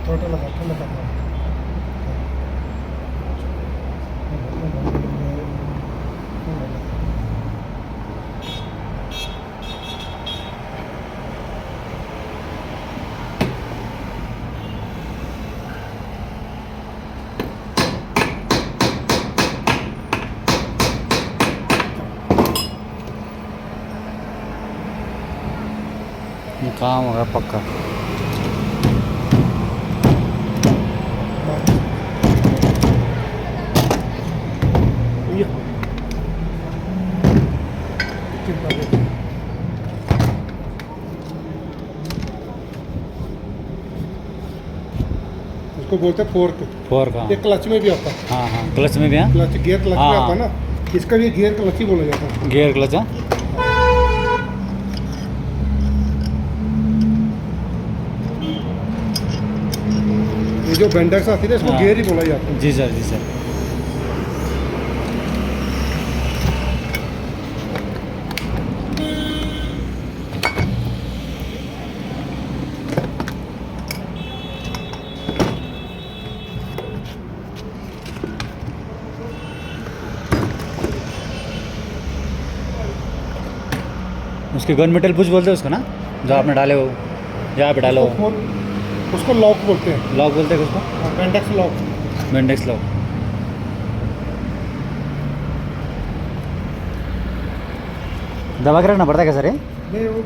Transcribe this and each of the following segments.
थोड़ा लगा ठंडा करना काम होगा पक्का। उसको बोलते हैं फोर्क। फोर का ये क्लच में भी आता है। हाँ हाँ, क्लच में भी है। क्लच गियर क्लच में हाँ। आता है ना, इसका भी गियर क्लच ही बोला जाता है। गियर क्लच है। ये जो बेंडेक्स आती है इसको हाँ। गियर ही बोला जाता है। जी सर, जी सर। उसके गन मेटल पुश बोलते हैं उसको ना, जो आपने डाले हो, जहाँ पे डाले हो। उसको लॉक बोलते हैं। लॉक बोलते हैं उसको। Bendix lock. Bendix lock. दबा के रखना पड़ता है क्या सर ये? नहीं, वो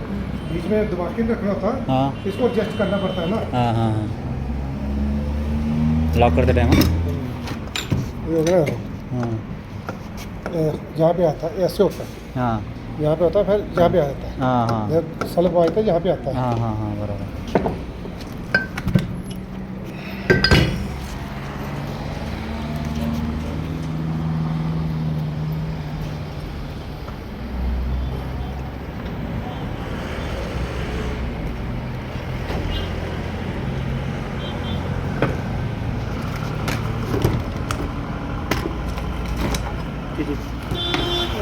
बीच में दबा के रखना होता है। हाँ इसको एडजस्ट करना पड़ता है ना। हाँ हाँ हाँ। लॉक करते टाइम। ये हो गया। हाँ यहाँ पे आता है, ऐसे होता है। हाँ यहाँ पे होता है, फिर यहाँ पे आ जाता है। हाँ हाँ सलग आता है, यहाँ पे आता है। हाँ हाँ हाँ, बराबर।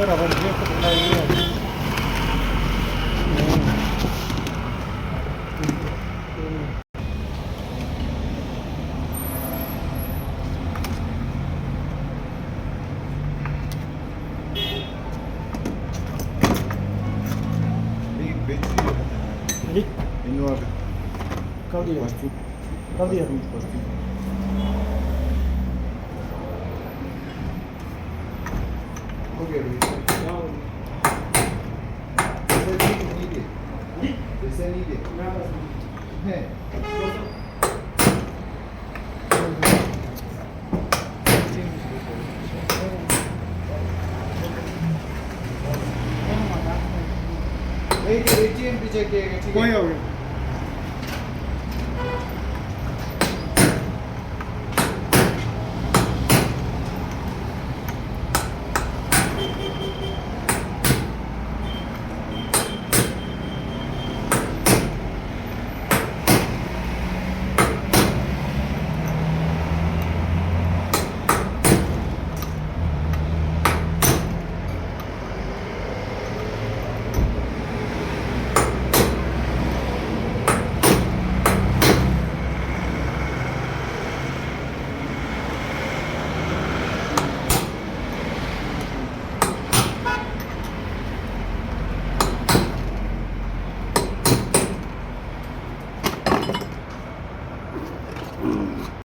और अब ये तो पता ही है। जी कब दिया? कब दिया? कोई हो गया।